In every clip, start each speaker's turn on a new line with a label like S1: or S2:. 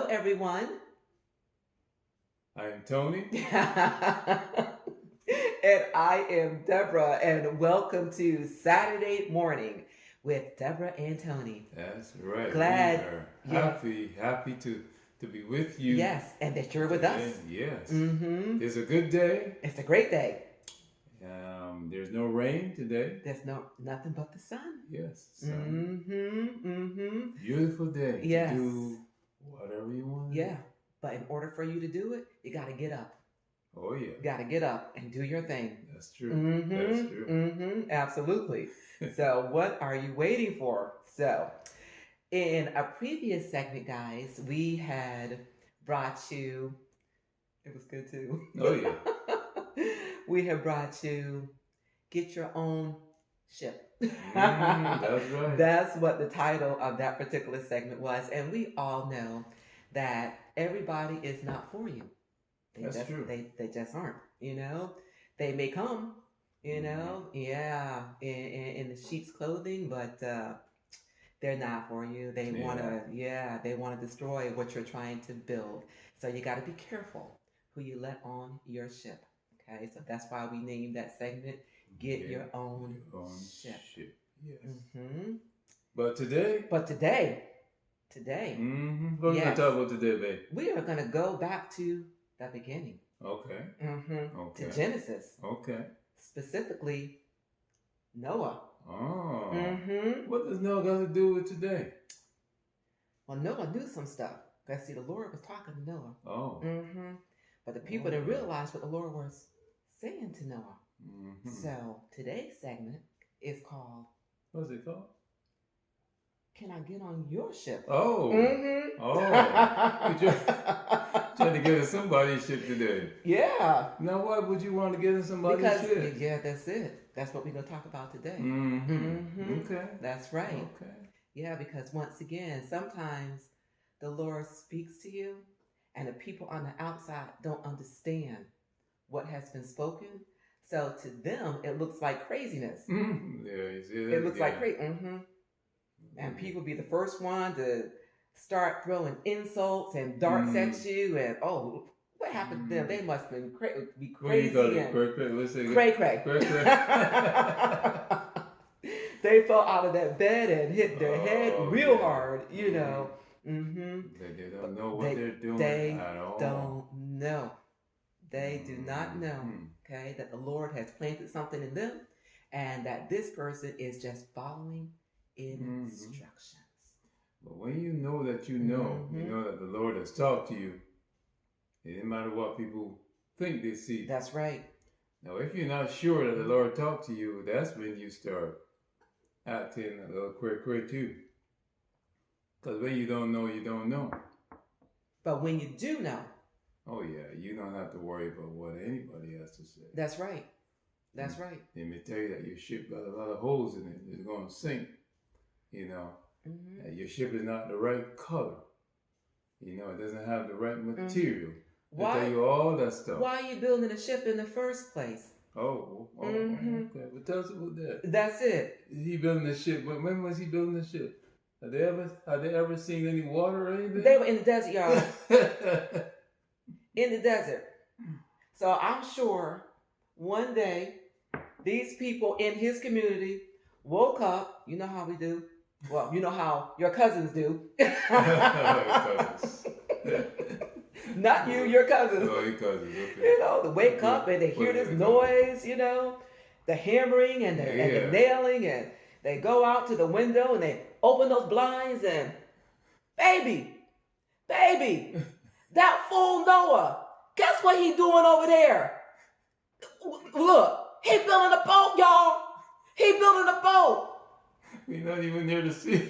S1: everyone.
S2: I'm Tony.
S1: And I am Deborah, and welcome to Saturday Morning with Deborah and Tony.
S2: That's right.
S1: Glad,
S2: We are
S1: yes,
S2: happy to be with you.
S1: yes, and that you're with us.
S2: Yes.
S1: Mm-hmm.
S2: It's a good day.
S1: It's a great day.
S2: There's no rain today.
S1: There's nothing but the sun.
S2: Yes, sun.
S1: Mm-hmm.
S2: Beautiful day
S1: Yes.
S2: to do whatever you want.
S1: Yeah, but in order for you to do it, you got to get up.
S2: Oh yeah.
S1: You got to get up and do your thing.
S2: That's true.
S1: Mm-hmm.
S2: That's true.
S1: Mm-hmm. Absolutely. So what are you waiting for? So in a previous segment, guys, we had brought you, it was good too.
S2: Oh yeah.
S1: We have brought you Get Your Own Ship.
S2: That's right.
S1: That's what the title of that particular segment was. And we all know that everybody is not for you.
S2: That's true.
S1: They just aren't, you know. They may come, you know, yeah, in the sheep's clothing, but they're not for you. They want to destroy what you're trying to build. So you got to be careful who you let on your ship. Okay, so that's why we named that segment "Get Your Own Ship."
S2: Yes.
S1: Mm-hmm.
S2: But today.
S1: Mm-hmm.
S2: What are we gonna talk about today, babe?
S1: We are gonna go back to the beginning.
S2: Okay.
S1: Mm-hmm.
S2: Okay.
S1: To Genesis.
S2: Okay.
S1: Specifically, Noah.
S2: Oh.
S1: Mm-hmm.
S2: What does Noah got to do with today?
S1: Well, Noah knew some stuff. Because, see, the Lord was talking to Noah.
S2: Oh.
S1: Mm-hmm. But the people didn't realize what the Lord was saying to Noah. Mm-hmm. So, today's segment is called...
S2: What's it called?
S1: Can I get on your ship?
S2: Oh.
S1: Mm-hmm.
S2: Oh. You're trying to get on somebody's ship today.
S1: Yeah.
S2: Now, why would you want to get on somebody's ship?
S1: Yeah, that's it. That's what we're going to talk about today.
S2: Mm-hmm.
S1: Mm-hmm.
S2: Okay.
S1: That's right.
S2: Okay.
S1: Yeah, because once again, sometimes the Lord speaks to you and the people on the outside don't understand what has been spoken. So to them, it looks like craziness.
S2: Mm-hmm. Yeah, you see that?
S1: It looks like crazy. Mm-hmm. And people be the first one to start throwing insults and darts at you. And, oh, what happened to them? They must have been be crazy.
S2: What do you call it?
S1: Cray-cray. They fell out of that bed and hit their head real hard, you know. Mm-hmm.
S2: They don't know what they're doing at all.
S1: They don't know. They do not know, okay, that the Lord has planted something in them and that this person is just following instructions.
S2: But when you know that you know that the Lord has talked to you, it doesn't matter what people think they see.
S1: That's right.
S2: Now, if you're not sure that the Lord talked to you, that's when you start acting a little cray too. Because when you don't know, you don't know.
S1: But when you do know.
S2: Oh yeah, you don't have to worry about what anybody has to say.
S1: That's right. That's right.
S2: They may tell you that your ship got a lot of holes in it. It's going to sink. You know, your ship is not the right color. You know, it doesn't have the right material. They tell you all that stuff.
S1: Why are you building a ship in the first place?
S2: Okay. But tell us about that.
S1: That's it.
S2: He building the ship. When was he building the ship? Have they ever seen any water or anything?
S1: They were in the desert, y'all. In the desert. So I'm sure one day these people in his community woke up. You know how we do. Well, you know how your cousins do. Not you, your cousins.
S2: Oh, your cousins, okay.
S1: You know, they wake up and they hear this noise, you know, the hammering and the nailing, and they go out to the window and they open those blinds and, baby, that fool Noah, guess what he doing over there? Look, he building a boat, y'all. He building a boat.
S2: We're not even near the sea.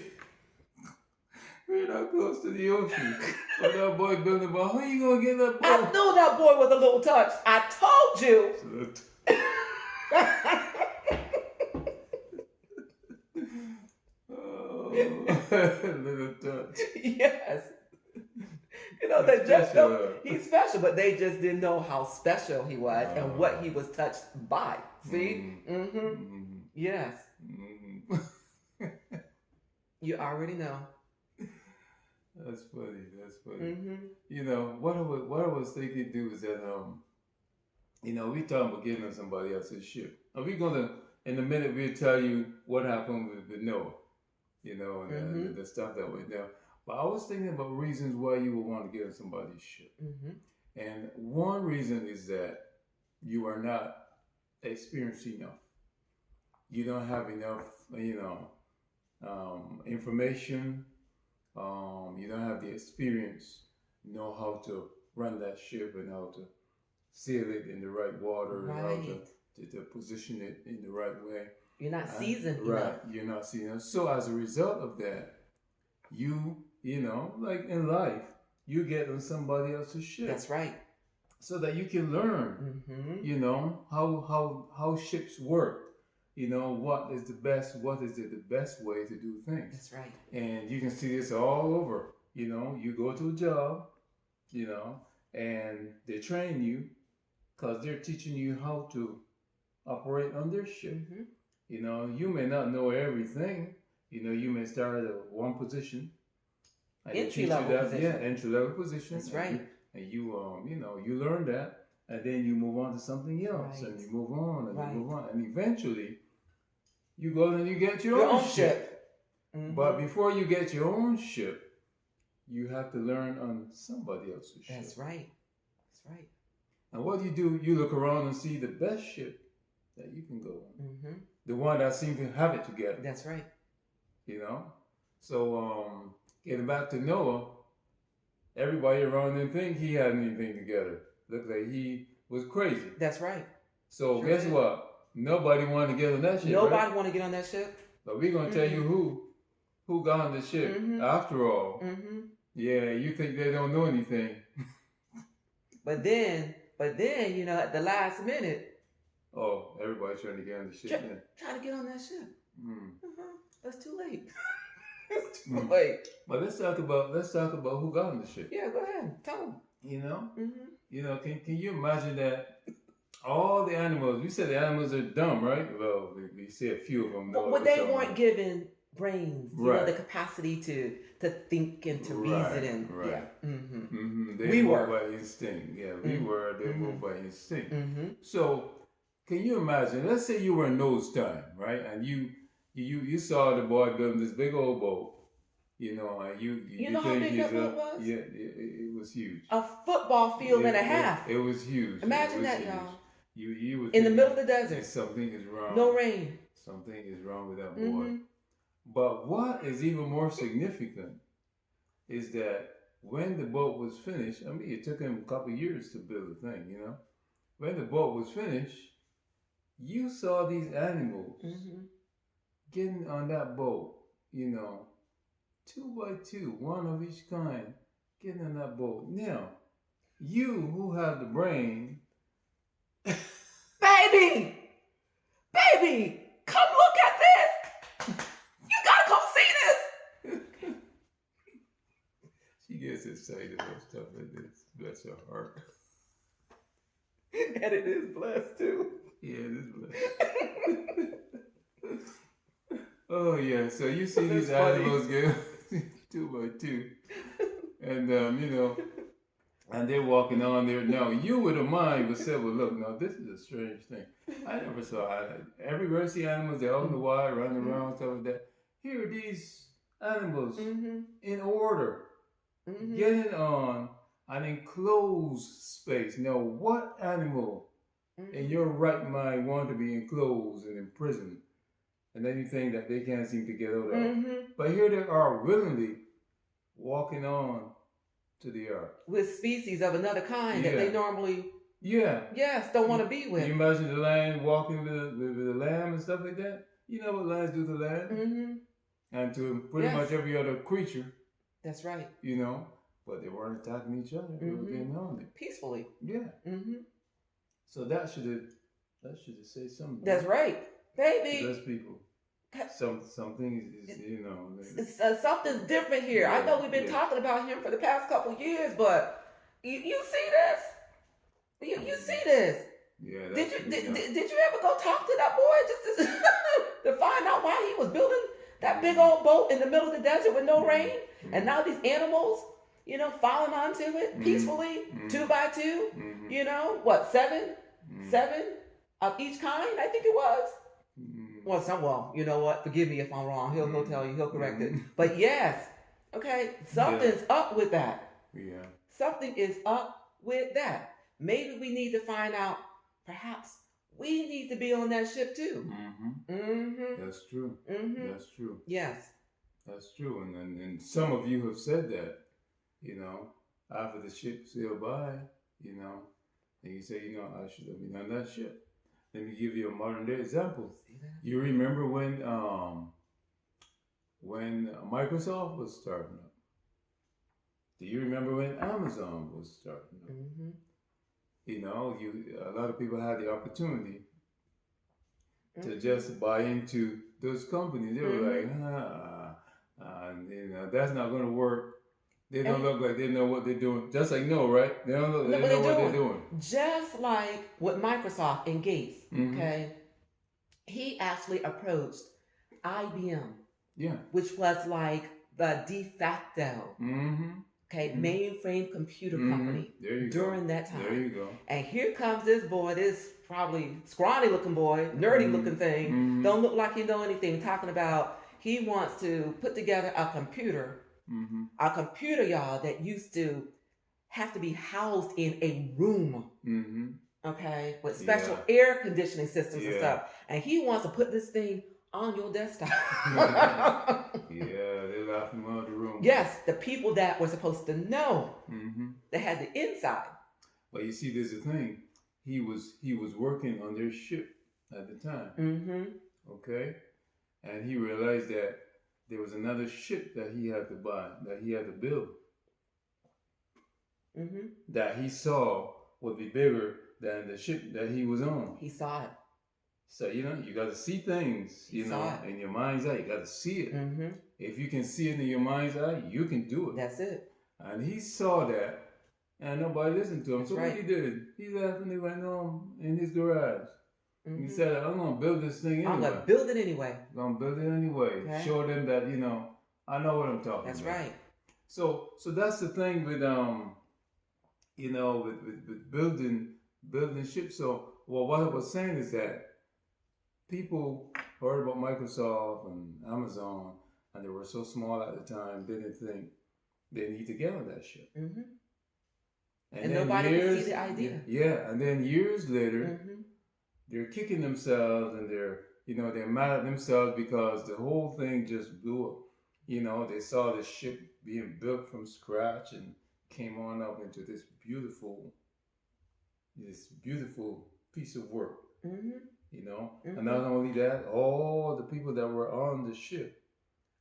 S2: We're not close to the ocean. But that boy building a boat. How you gonna get that boat?
S1: I knew that boy was a little touched. I told you.
S2: Little touch.
S1: Yes. You know, they just don't, he's special, but they just didn't know how special he was and what he was touched by. See? Yes. You already know.
S2: That's funny. That's funny. You know what I was thinking too is that we talking about getting on somebody else's ship. Are we gonna in a minute we'll tell you what happened with Noah, and the stuff that went down. But I was thinking about reasons why you would want to get on somebody's ship. And one reason is that you are not experienced enough. You don't have enough, information. You don't have the experience, know how to run that ship and how to sail it in the right water, and how to position it in the right way.
S1: You're not seasoned
S2: right.
S1: enough.
S2: You're not seasoned. So as a result of that, like in life, you get on somebody else's ship.
S1: That's right.
S2: So that you can learn, how ships work. What is the best way to do things.
S1: That's right.
S2: And you can see this all over. You go to a job, and they train you because they're teaching you how to operate on their ship. You may not know everything. You may start at one position.
S1: Entry level position.
S2: Yeah, entry level position.
S1: That's right.
S2: And you learn that, and then you move on to something else, and you move on, and you move on, and eventually you go and you get your own ship. But before you get your own ship, you have to learn on somebody else's ship.
S1: That's right.
S2: And what do? You look around and see the best ship that you can go on. The one that seems to have it together.
S1: That's right.
S2: So getting back to Noah, everybody around him think he had anything together. Looked like he was crazy.
S1: That's right.
S2: So guess what? Nobody wanted to get on that ship.
S1: Nobody want to get on that ship.
S2: But we're gonna tell you who got on the ship after all. Yeah, you think they don't know anything.
S1: But then, at the last minute.
S2: Oh, everybody's trying to get on the ship.
S1: Try to get on that ship. That's too late. It's too late.
S2: But let's talk about who got on the ship.
S1: Yeah, go ahead. Tell them.
S2: Can you imagine that all the animals? We said the animals are dumb, right? Well, we see a few of them.
S1: But they weren't given brains, the capacity to think and to reason and
S2: They moved by instinct. Yeah, we were. They moved by instinct. So, can you imagine? Let's say you were in Noah's time, right? And you saw the boy building this big old boat, and you
S1: know how big that boat was?
S2: Yeah, it was huge.
S1: A football field and a half.
S2: It was huge.
S1: Imagine that, y'all.
S2: You would
S1: in the middle of the desert.
S2: Something is wrong.
S1: No rain.
S2: Something is wrong with that boy. But what is even more significant is that when the boat was finished, it took him a couple of years to build the thing, When the boat was finished, you saw these animals getting on that boat, 2 by 2, one of each kind, getting on that boat. Now, you who have the brain,
S1: baby, come look at this. You gotta come see this.
S2: She gets excited about stuff like this. Bless her heart.
S1: And it is blessed too.
S2: Yeah, it is blessed. Oh yeah, so you see these animals get 2 by 2, and and they're walking on there. Now you with a mind would say, well, look, now this is a strange thing. I never saw that. Everywhere I see animals, they're out in the wild, running around, stuff like that. Here are these animals in order, getting on an enclosed space. Now, what animal in your right mind want to be enclosed and imprisoned and anything that they can't seem to get out of? But here they are willingly walking on to the earth.
S1: With species of another kind that they normally don't want to be with.
S2: You imagine the lion walking with the lamb and stuff like that? You know what lions do to lamb? And to pretty much every other creature.
S1: That's right.
S2: But they weren't attacking each other. They were getting on there.
S1: Peacefully.
S2: Yeah. So that should have said something.
S1: That's right. Baby.
S2: Those people. Something is
S1: something's different here. I know we've been talking about him for the past couple of years, but you see this? You see this?
S2: Yeah.
S1: Did you ever go talk to that boy just to find out why he was building that big old boat in the middle of the desert with no rain? And now these animals, falling onto it peacefully, 2 by 2, what, seven of each kind, I think it was. Well, you know what? Forgive me if I'm wrong. He'll tell you. He'll correct it. But yes, okay, something's up with that.
S2: Yeah.
S1: Something is up with that. Maybe we need to find out. Perhaps we need to be on that ship too.
S2: That's true. That's true.
S1: Yes.
S2: That's true. And some of you have said that, after the ship sailed by, and you say, I should have been on that ship. Let me give you a modern day example. You remember when Microsoft was starting up? Do you remember when Amazon was starting up? A lot of people had the opportunity to just buy into those companies. They were like, that's not going to work. They don't look like they know what they're doing. Just like right? They don't look. They know what they're doing.
S1: Just like with Microsoft and Gates, okay, he actually approached IBM, which was like the de facto, mainframe computer company during that time.
S2: There you go.
S1: And here comes this boy, this probably scrawny looking boy, nerdy looking thing, don't look like he know anything, talking about he wants to put together a computer. A computer, y'all, that used to have to be housed in a room, with special air conditioning systems and stuff. And he wants to put this thing on your desktop.
S2: They left him out of the room.
S1: Yes, the people that were supposed to know, they had the inside.
S2: But you see, there's a thing. He was working on their ship at the time. Okay, and he realized that there was another ship that he had to buy, that he had to build, that he saw would be bigger than the ship that he was on.
S1: He saw it.
S2: So, you got to see things, in your mind's eye. You got to see it. If you can see it in your mind's eye, you can do it.
S1: That's it.
S2: And he saw that, and nobody listened to him. So what he did, he left and he went home in his garage. He said, I'm going to build this thing anyway.
S1: I'm going to build it anyway.
S2: Okay. Show them that, I know what I'm talking about.
S1: That's right.
S2: So that's the thing with, with building ships. So, what I was saying is that people heard about Microsoft and Amazon, and they were so small at the time, they didn't think they need to get on that ship.
S1: And nobody could see the idea.
S2: Yeah, and then years later, they're kicking themselves and they're mad at themselves because the whole thing just blew up. They saw the ship being built from scratch and came on up into this beautiful piece of work. And not only that, all the people that were on the ship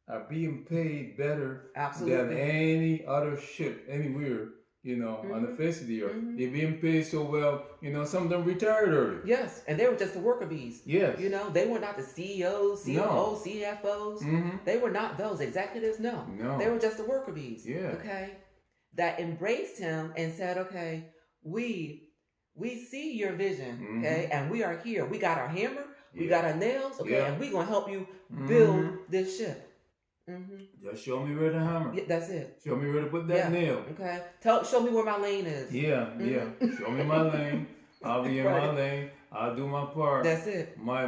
S2: are being paid better than any other ship anywhere. On the face of the earth. They're being paid so well, some of them retired early.
S1: Yes, and they were just the worker bees.
S2: Yes.
S1: They were not the CEOs, COOs, CFOs. They were not those executives, no. They were just the worker bees.
S2: Yeah.
S1: Okay? That embraced him and said, okay, we see your vision, okay? And we are here. We got our hammer, we got our nails, okay? And we're going to help you build this ship.
S2: Just show me where to hammer.
S1: Yeah, that's it.
S2: Show me where to put that nail.
S1: Okay. Show me where my lane is.
S2: Yeah. Show me my lane. I'll be in my lane. I'll do my part.
S1: That's it.
S2: My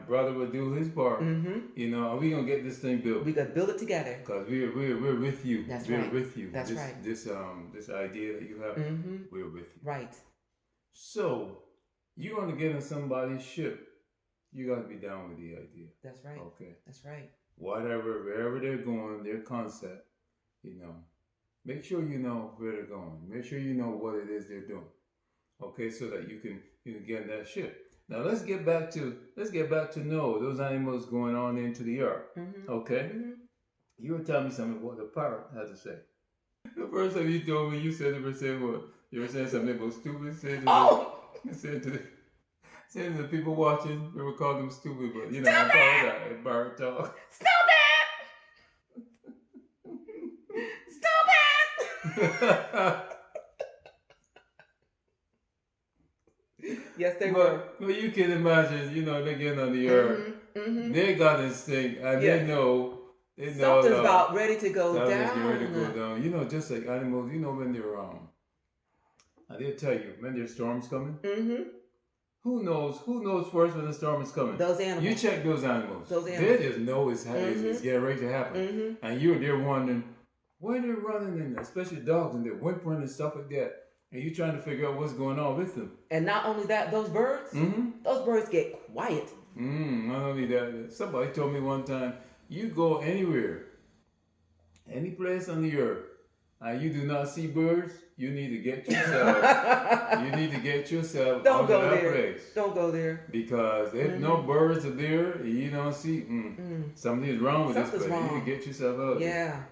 S2: brother will do his part. We gonna get this thing built.
S1: We gonna build it together.
S2: Cause we're with you.
S1: That's
S2: we're
S1: right.
S2: with you.
S1: That's right.
S2: This idea that you have, we're with you.
S1: Right.
S2: So you want to get on somebody's ship, you got to be down with the idea.
S1: That's right.
S2: Okay.
S1: That's right.
S2: Wherever they're going, their concept, make sure you know where they're going. Make sure you know what it is they're doing. Okay, so that you can get in that ship. Now let's get back to Noah, those animals going on into the ark. Okay? You were telling me something what the parrot had to say. The first time you told me, you said they were saying what? You were saying something about stupid. Saying to the people watching, we would call them stupid, but I'm calling that parrot talk.
S1: Stupid! Yes, they were.
S2: But you can imagine, they're getting on the earth. They got instinct, and they know They know
S1: Something's about ready to go
S2: something's
S1: down.
S2: getting ready to go down. You know, just like animals, you know, when they're they'll tell you when there's storms coming.
S1: Mm-hmm.
S2: Who knows first when the storm is coming?
S1: Those animals.
S2: You check those animals.
S1: Those animals.
S2: They just know it's getting ready to happen.
S1: Mm-hmm.
S2: And you're there wondering why they're running, and especially dogs, and they're whimpering and stuff like that. And you're trying to figure out what's going on with them.
S1: And not only that, those birds get quiet.
S2: Not only that, somebody told me one time, you go anywhere, any place on the earth, and you do not see birds, you need to get yourself.
S1: Don't go
S2: that
S1: there.
S2: place.
S1: Don't go there.
S2: Because if no birds are there, you don't see. Something is wrong with this place.
S1: Wrong.
S2: You need to get yourself out.
S1: Yeah,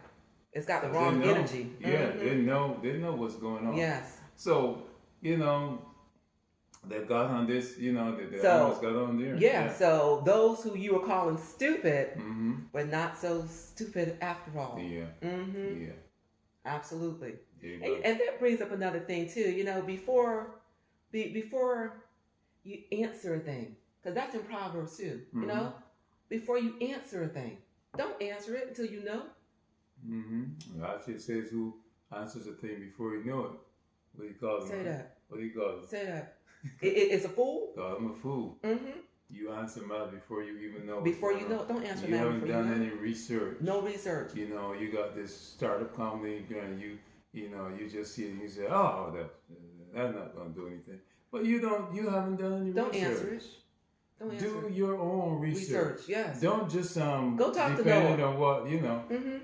S1: it's got the wrong energy.
S2: Yeah, they know what's going on.
S1: Yes.
S2: So they got on this. The animals got on there.
S1: Yeah. So those who you were calling stupid were not so stupid after all.
S2: Yeah.
S1: Mm-hmm.
S2: Yeah.
S1: Absolutely. And that brings up another thing too. Before you answer a thing, because that's in Proverbs too. Before you answer a thing, don't answer it until you know.
S2: Actually, it says who answers a thing before you know it. What do you call it?
S1: Say that.
S2: What do you call it?
S1: Say that. It's a fool.
S2: Call him a fool.
S1: Mm-hmm.
S2: You answer matter before you even know.
S1: Before you know, don't answer
S2: you
S1: matter.
S2: You haven't done any research.
S1: No research.
S2: You got this startup company, and you just see it and you say, oh, that's not going to do anything. But you haven't done any
S1: don't
S2: research.
S1: Answer it. Don't answer
S2: do your own research.
S1: Yes.
S2: Don't just
S1: go talk to
S2: Noah. On what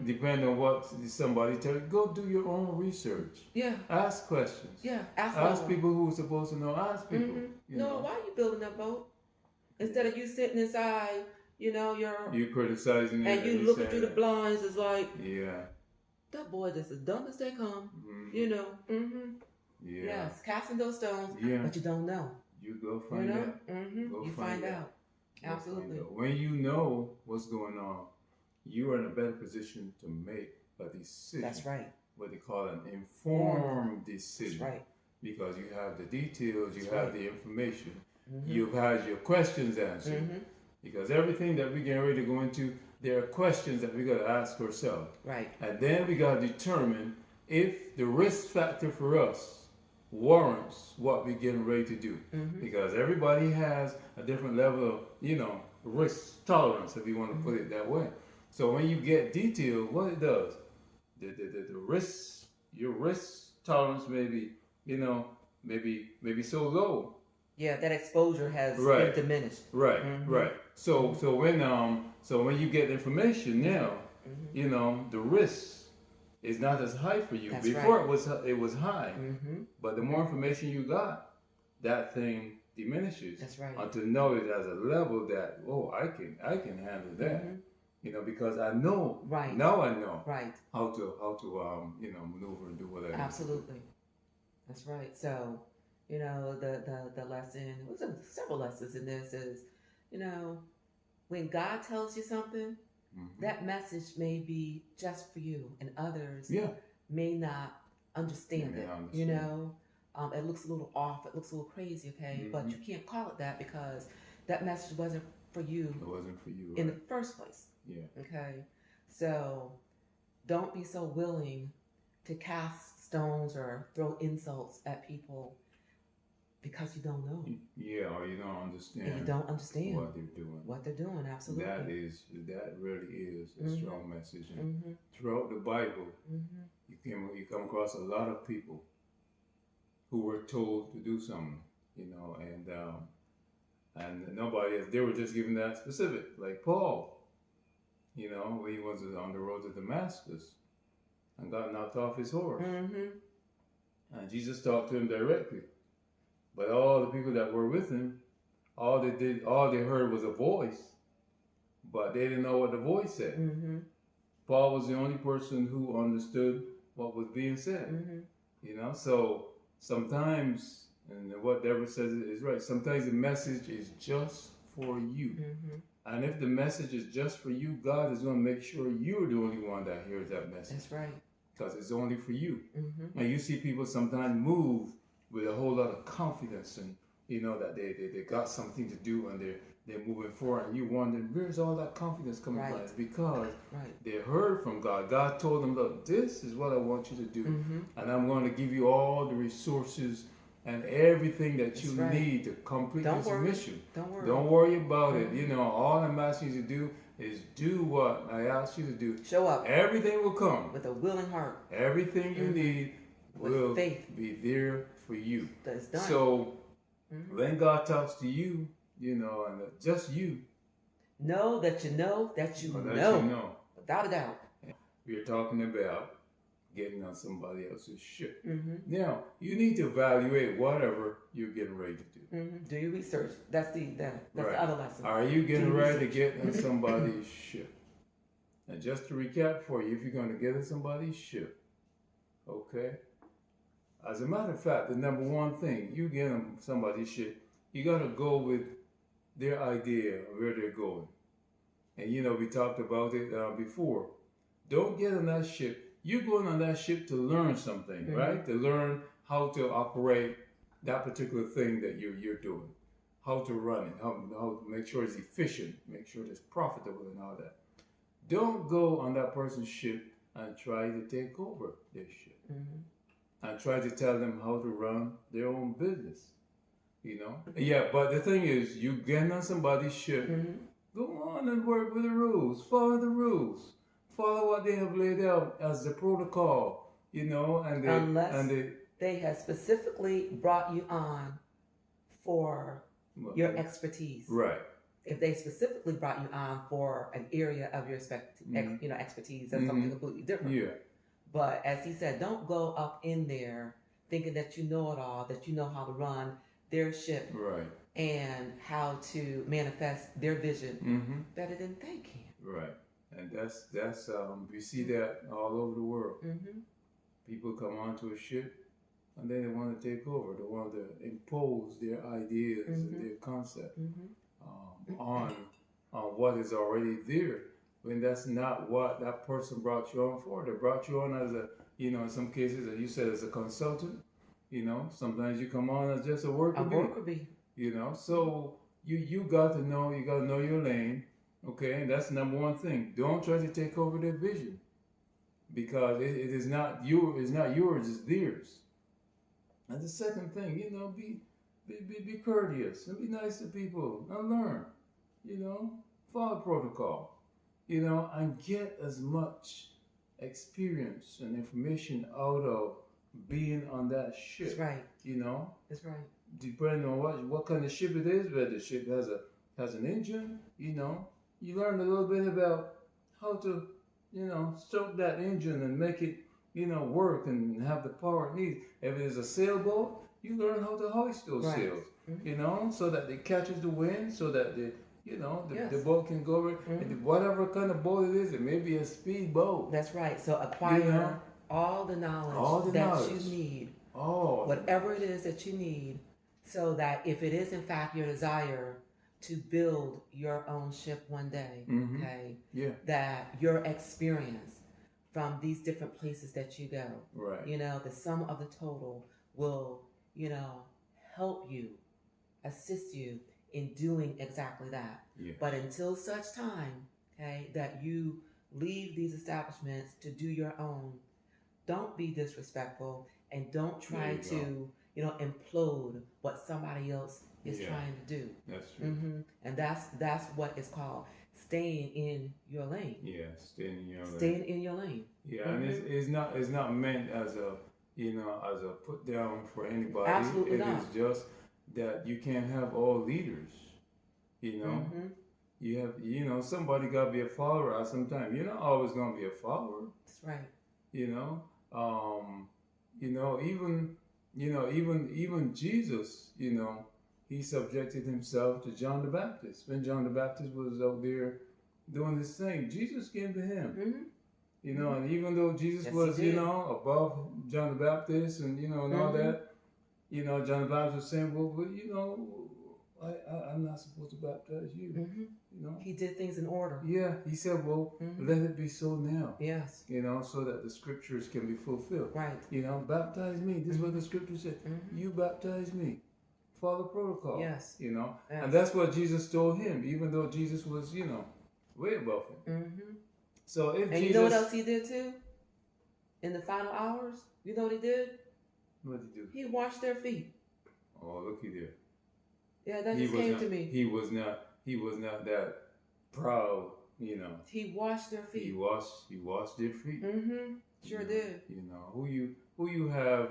S2: depend on what somebody tell you. Go do your own research.
S1: Yeah.
S2: Ask questions.
S1: Yeah.
S2: Ask people who are supposed to know. Ask people.
S1: No, why are you building that boat? Instead of you sitting inside,
S2: you're criticizing
S1: and you looking through the blinds, it's like,
S2: yeah,
S1: that boy just as dumb as they come.
S2: Yeah.
S1: Yes, casting those stones, but you don't know.
S2: You go find out.
S1: You find out. Absolutely.
S2: Find out. When you know what's going on, you are in a better position to make a decision.
S1: That's right.
S2: What they call an informed decision.
S1: That's right.
S2: Because you have the details, you have the information, you've had your questions answered. Because everything that we're getting ready to go into, there are questions that we got to ask ourselves.
S1: Right.
S2: And then we got to determine if the risk factor for us warrants what we're getting ready to do. Because everybody has a different level of, risk tolerance, if you want to put it that way. So when you get detailed, what it does, the risk, your risk tolerance may be, maybe so low.
S1: Yeah, that exposure has been diminished.
S2: Right, right. So when you get information now, the risk is not as high for you.
S1: That's
S2: Before
S1: right.
S2: it was high, but the more information you got, that thing diminishes.
S1: That's right.
S2: Until know it as a level that I can handle that. Because I know.
S1: Right.
S2: Now I know.
S1: Right.
S2: How to maneuver and do whatever.
S1: Absolutely. That's right. So, the lesson, several lessons in this is, when God tells you something, that message may be just for you, and others may not understand it. It looks a little off, it looks a little crazy, okay? But you can't call it that because that message wasn't for you.
S2: It wasn't for you.
S1: In the first place.
S2: Yeah.
S1: Okay? So don't be so willing to cast stones or throw insults at people because you don't know.
S2: Yeah, or you don't understand.
S1: And you don't understand
S2: what they're doing.
S1: Absolutely.
S2: That really is a strong message. And throughout the Bible, you come across a lot of people who were told to do something, and nobody else. They were just given that specific, like Paul. When he was on the road to Damascus and got knocked off his horse, and Jesus talked to him directly. But all the people that were with him, all they heard was a voice, but they didn't know what the voice said. Paul was the only person who understood what was being said. So sometimes, and what Deborah says is right, sometimes the message is just for you. And if the message is just for you, God is going to make sure you're the only one that hears that message.
S1: That's right.
S2: Because it's only for you. And you see people sometimes move with a whole lot of confidence and that they got something to do and they're moving forward, and you wondering where's all that confidence coming from? It's because they heard from God. God told them, look, this is what I want you to do, and I'm going to give you all the resources and everything that you need to complete this mission. Don't worry about it. All I'm asking you to do is do what I asked you to do.
S1: Show up.
S2: Everything will come.
S1: With a willing heart.
S2: Everything you need will be there for you.
S1: That's done.
S2: So when God talks to you, and just you.
S1: Know that you know that you know. Without a doubt.
S2: We're talking about getting on somebody else's ship. Now, you need to evaluate whatever you're getting ready to do.
S1: Do your research. That's the other lesson.
S2: Are you getting ready to get on somebody's ship? And just to recap for you, if you're going to get on somebody's ship, okay? As a matter of fact, the number one thing, you get on somebody's ship, you got to go with their idea of where they're going. And we talked about it before. Don't get on that ship. You're going on that ship to learn something, right? To learn how to operate that particular thing that you're doing, how to run it, how to make sure it's efficient, make sure it's profitable and all that. Don't go on that person's ship and try to take over their ship and try to tell them how to run their own business, Yeah, but the thing is, you get on somebody's ship, go on and work with the rules, follow the rules. Follow what they have laid out as the protocol,
S1: unless they have specifically brought you on for your expertise.
S2: Right.
S1: If they specifically brought you on for an area of your expertise, that's something completely different.
S2: Yeah.
S1: But as he said, don't go up in there thinking that you know it all, that you know how to run their ship, and how to manifest their vision better than they can.
S2: Right. And that's we see that all over the world. People come onto a ship and then they want to take over. They want to impose their ideas and their concept on what is already there. When that's not what that person brought you on for. They brought you on as in some cases, as you said, as a consultant. Sometimes you come on as just a worker bee. So you got to know your lane. Okay, and that's the number one thing. Don't try to take over their vision, because it is not yours, it's theirs. And the second thing, be courteous and be nice to people and learn, follow protocol, and get as much experience and information out of being on that ship.
S1: That's right.
S2: That's right. Depending on what kind of ship it is, whether the ship has an engine, you learn a little bit about how to, stroke that engine and make it, work and have the power it needs. If it is a sailboat, you learn how to hoist those sails, so that it catches the wind, so that the boat can go over. And whatever kind of boat it is, it may be a speed boat.
S1: That's right. So acquire all the knowledge that you need, whatever it is that you need, so that if it is in fact your desire to build your own ship one day, that your experience from these different places that you go, the sum of the total will, help you, assist you in doing exactly that. But until such time, that you leave these establishments to do your own, don't be disrespectful and don't try to, implode what somebody else is trying to do.
S2: That's true.
S1: And that's what it's called, staying in your lane.
S2: Yeah, staying
S1: in your lane.
S2: Yeah, and it's not meant as a as a put down for anybody.
S1: Absolutely not.
S2: It is just that you can't have all leaders. You have somebody got to be a follower at some time. You're not always going to be a follower.
S1: That's right.
S2: Even Jesus, he subjected himself to John the Baptist. When John the Baptist was out there doing this thing, Jesus came to him. And even though Jesus was, above John the Baptist and, and all that, John the Baptist was saying, well, I'm not supposed to baptize you.
S1: He did things in order.
S2: Yeah, he said, well, let it be so now.
S1: Yes.
S2: So that the scriptures can be fulfilled.
S1: Right.
S2: Baptize me. This is what the scripture said. You baptize me follow protocol.
S1: Yes.
S2: You know,
S1: Yes.
S2: and that's what Jesus told him, even though Jesus was, way above him.
S1: Mm-hmm.
S2: So if
S1: and
S2: Jesus,
S1: you know what else he did too? In the final hours, you know what he did?
S2: what did he do?
S1: He washed their feet.
S2: Oh, looky there.
S1: Yeah, that just came to me.
S2: He was not that proud,
S1: He washed their feet.
S2: He washed their feet.
S1: Mm-hmm. Sure did.
S2: Who you have,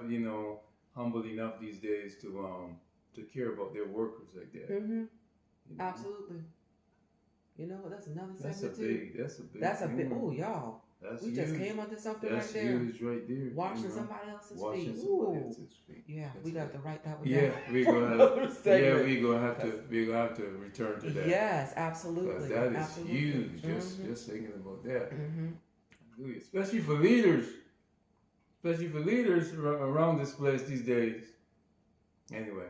S2: humble enough these days to care about their workers like that.
S1: Mm-hmm. Absolutely. You know, that's another segment
S2: too. That's a big.
S1: Oh, y'all. We just came onto something
S2: right there. That's huge right there.
S1: Washing somebody else's feet.
S2: Washing somebody else's feet.
S1: Yeah, we got to write that one
S2: down.
S1: Yeah,
S2: we're gonna have to return to that.
S1: Yes, absolutely.
S2: That is
S1: absolutely.
S2: huge. Just thinking about that.
S1: Mm-hmm.
S2: Especially for leaders. Around this place these days. Anyway.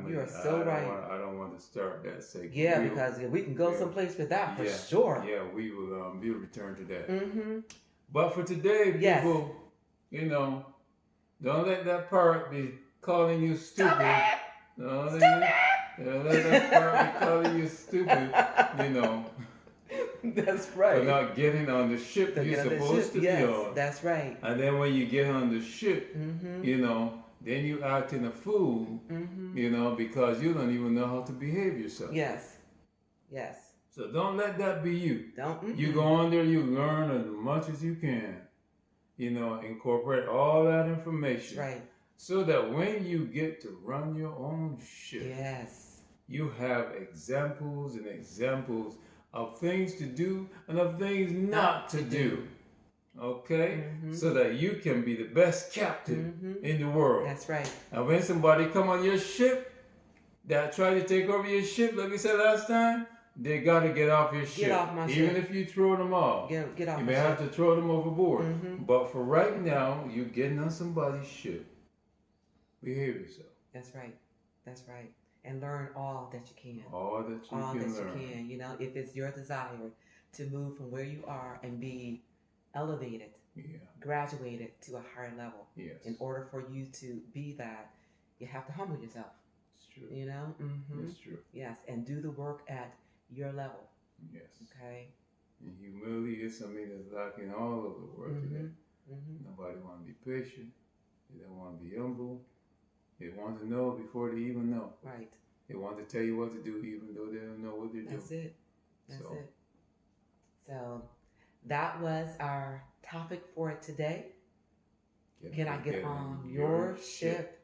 S1: You are so right.
S2: I don't want to start that segment.
S1: Yeah, because we can go someplace with that for sure.
S2: Yeah, we'll return to that.
S1: Mm-hmm.
S2: But for today, people, don't let that parrot be calling you stupid. Don't let that parrot be calling you stupid.
S1: That's right.
S2: For not getting on the ship you're supposed to be on.
S1: That's right.
S2: And then when you get on the ship, then you acting a fool, because you don't even know how to behave yourself.
S1: Yes.
S2: So don't let that be you.
S1: Don't.
S2: You go on there, you learn as much as you can. Incorporate all that information.
S1: That's right.
S2: So that when you get to run your own ship, you have examples and examples of things to do and of things not to do. Okay? So that you can be the best captain in the world.
S1: That's right.
S2: And when somebody come on your ship that try to take over your ship, like we said last time, they got to get off your ship.
S1: Get off my ship.
S2: Even if you throw them off.
S1: Get off
S2: you
S1: my
S2: may
S1: ship.
S2: have to throw them overboard. But for right now, you're getting on somebody's ship. Behave yourself.
S1: That's right. And learn all that you can.
S2: All that you can.
S1: If it's your desire to move from where you are and be elevated, graduated to a higher level.
S2: Yes.
S1: In order for you to be that, you have to humble yourself.
S2: It's true.
S1: It's
S2: true.
S1: Yes, and do the work at your level.
S2: Yes.
S1: Okay.
S2: And humility is something that's lacking all over the world today. Nobody want to be patient. They don't want to be humble. They want to know before they even know.
S1: Right.
S2: They want to tell you what to do even though they don't know what they're doing.
S1: That's it. So that was our topic for today. Can I get on your ship?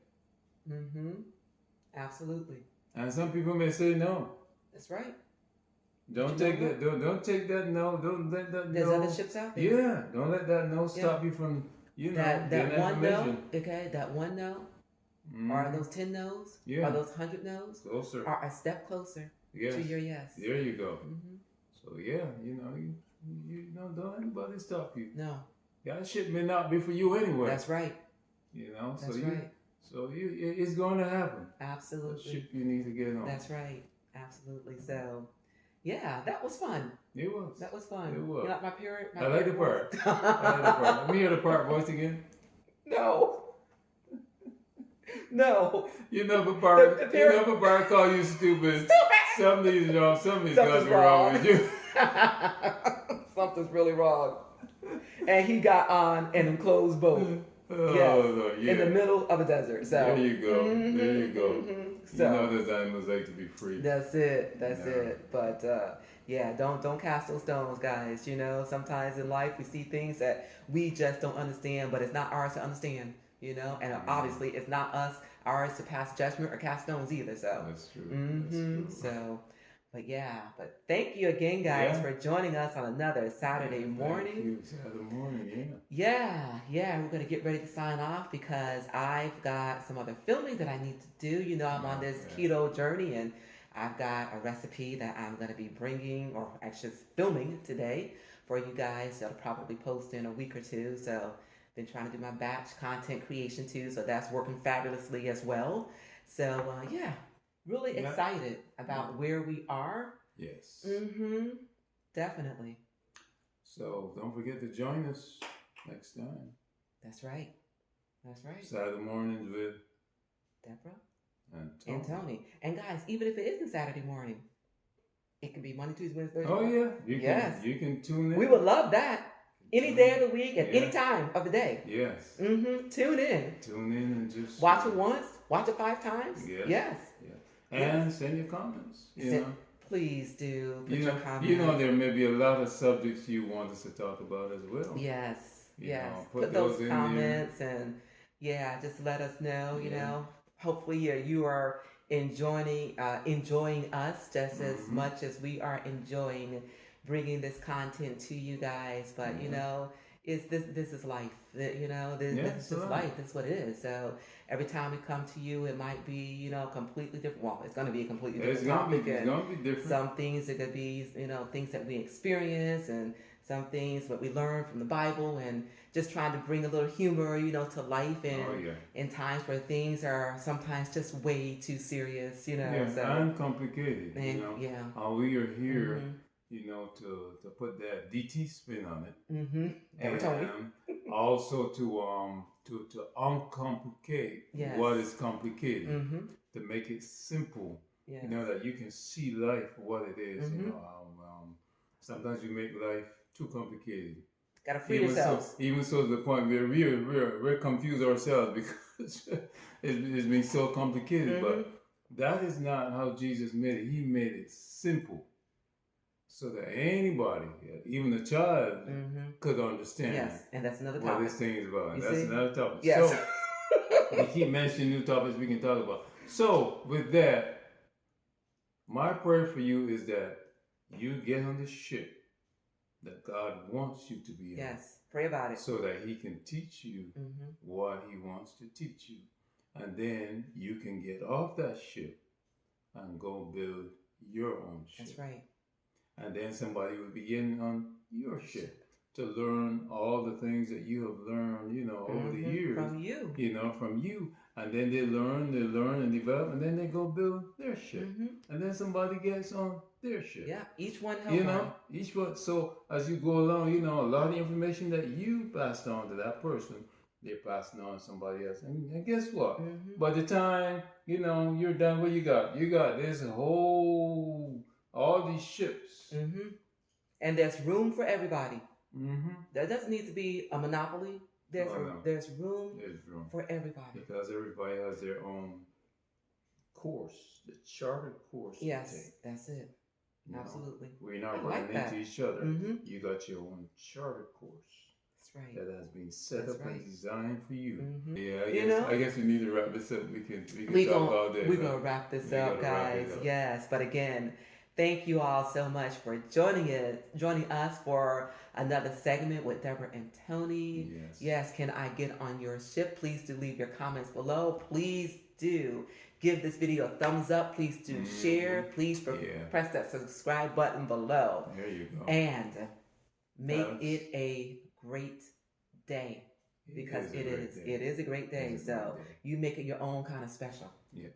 S1: Absolutely.
S2: And some people may say no.
S1: That's right.
S2: Don't take that. Don't take that no. Don't let that no.
S1: There's other ships out there.
S2: Yeah. Don't let that no stop you from
S1: that one no. Okay, that one no. Are those 10 no's?
S2: Yeah.
S1: Are those 100 no's?
S2: Closer.
S1: Are a step closer to your yes.
S2: There you go. So you don't let anybody stop you.
S1: No.
S2: That shit may not be for you anyway.
S1: That's right.
S2: That's right. So it's going to happen.
S1: Absolutely.
S2: The ship you need to get on.
S1: That's right. Absolutely. So, yeah, that was fun.
S2: It was.
S1: That was fun.
S2: It was.
S1: You like my parrot?
S2: I like the part. Let me hear the part voice again.
S1: No.
S2: You never part call you stupid. Something's wrong. Something's got to be wrong with you.
S1: Something's really wrong. And he got on an enclosed boat. In the middle of a desert. So
S2: there you go. There you go.
S1: So,
S2: those animals like to be free.
S1: That's it. But don't cast those stones, guys. Sometimes in life we see things that we just don't understand, but it's not ours to understand. And obviously it's not ours to pass judgment or cast stones either. So
S2: that's true.
S1: So, but thank you again, guys, for joining us on another Saturday morning.
S2: Thank you. Saturday morning,
S1: Yeah, we're gonna get ready to sign off because I've got some other filming that I need to do. I'm on this keto journey, and I've got a recipe that I'm gonna be bringing, or actually filming today for you guys. That'll probably post in a week or two. So. Been trying to do my batch content creation too, so that's working fabulously as well. So really excited about where we are.
S2: Yes.
S1: Definitely.
S2: So don't forget to join us next time.
S1: That's right.
S2: Saturday mornings with
S1: Deborah
S2: and
S1: Tony. And guys, even if it isn't Saturday morning, it can be Monday, Tuesday, Wednesday, Thursday.
S2: Oh yeah,
S1: Yes.
S2: You can tune in.
S1: We would love that. Any day of the week, at any time of the day.
S2: Yes.
S1: Tune in.
S2: Tune in and just
S1: watch it once. Watch it 5 times. Yes.
S2: And send your comments.
S1: Please do put your comments.
S2: There may be a lot of subjects you want us to talk about as well.
S1: Yes.
S2: Yes.
S1: Put those comments and just let us know. You know, hopefully you are enjoying us just as much as we are enjoying bringing this content to you guys. But this is life. This is life. That's what it is. So every time we come to you, it might be completely different. Well, it's going to be a completely different topic.
S2: It's going to be different.
S1: Some things it could be things that we experience, and some things that we learn from the Bible, and just trying to bring a little humor to life in times where things are sometimes just way too serious.
S2: Uncomplicated. We are here. To put that DT spin on it, and also to uncomplicate what is complicated, to make it simple. That you can see life for what it is. Sometimes we make life too complicated.
S1: Gotta free yourselves.
S2: Even so, to the point where we're confused ourselves because it's been so complicated. But that is not how Jesus made it. He made it simple, so that anybody, even a child, could understand.
S1: Yes, and that's another topic.
S2: What this thing is about. That's another topic.
S1: Yes.
S2: So, we keep mentioning new topics we can talk about. So, with that, my prayer for you is that you get on the ship that God wants you to be in.
S1: Yes, pray about it.
S2: So that He can teach you what He wants to teach you. And then you can get off that ship and go build your own ship.
S1: That's right.
S2: And then somebody will begin on your ship to learn all the things that you have learned, over the years.
S1: From you.
S2: From you. And then they learn and develop, and then they go build their ship. And then somebody gets on their ship.
S1: Yeah, each one helps.
S2: Each one. So as you go along, a lot of information that you passed on to that person, they're passing on to somebody else. And guess what? By the time, you're done, what you got? There's all these ships.
S1: And there's room for everybody. There doesn't need to be a monopoly. There's room for everybody.
S2: Because everybody has their own course, the chartered course.
S1: Yes, that's it. Absolutely.
S2: We're not running into each other. You got your own chartered course.
S1: That's right.
S2: That has been set up and designed for you. Yeah, I guess we need to wrap this up. We can talk all day.
S1: We're going to wrap this up, guys. Yes, but again, thank you all so much for joining us for another segment with Deborah and Tony. Yes, can I get on your ship? Please do leave your comments below. Please do give this video a thumbs up. Please do share. Please press that subscribe button below.
S2: There you go.
S1: And make it a great day. Because it is a great day. So you make it your own kind of special.
S2: Yes.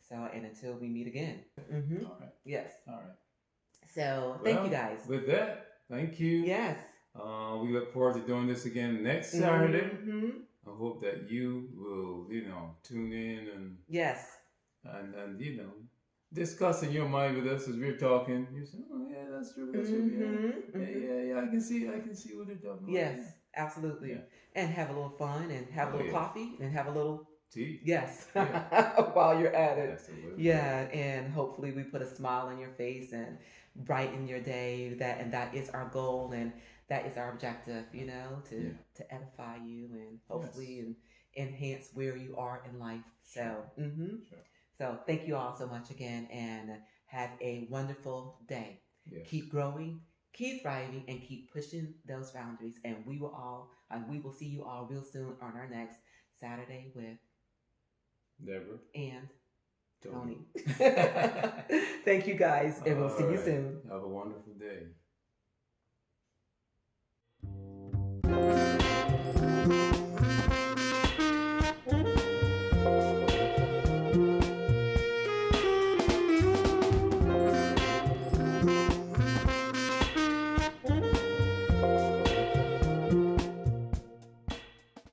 S1: So, and until we meet again.
S2: All right.
S1: Yes.
S2: All right.
S1: So, thank you guys.
S2: With that, thank you.
S1: Yes.
S2: We look forward to doing this again next Saturday. I hope that you will, tune in and discuss in your mind with us as we're talking. You say, "Oh yeah, that's true. That's true. Yeah. I can see what they're talking about."
S1: Yes, absolutely. Yeah. And have a little fun, and have a little coffee, and have a little
S2: tea.
S1: Yes. While you're at it. And hopefully we put a smile on your face and brighten your day. That is our goal, and that is our objective, to edify you and hopefully enhance where you are in life. So, So thank you all so much again, and have a wonderful day.
S2: Yes.
S1: Keep growing, keep thriving, and keep pushing those boundaries. And we will see you all real soon on our next Saturday with
S2: Deborah
S1: and Tony. Thank you guys, and we'll see you soon.
S2: Have a wonderful day.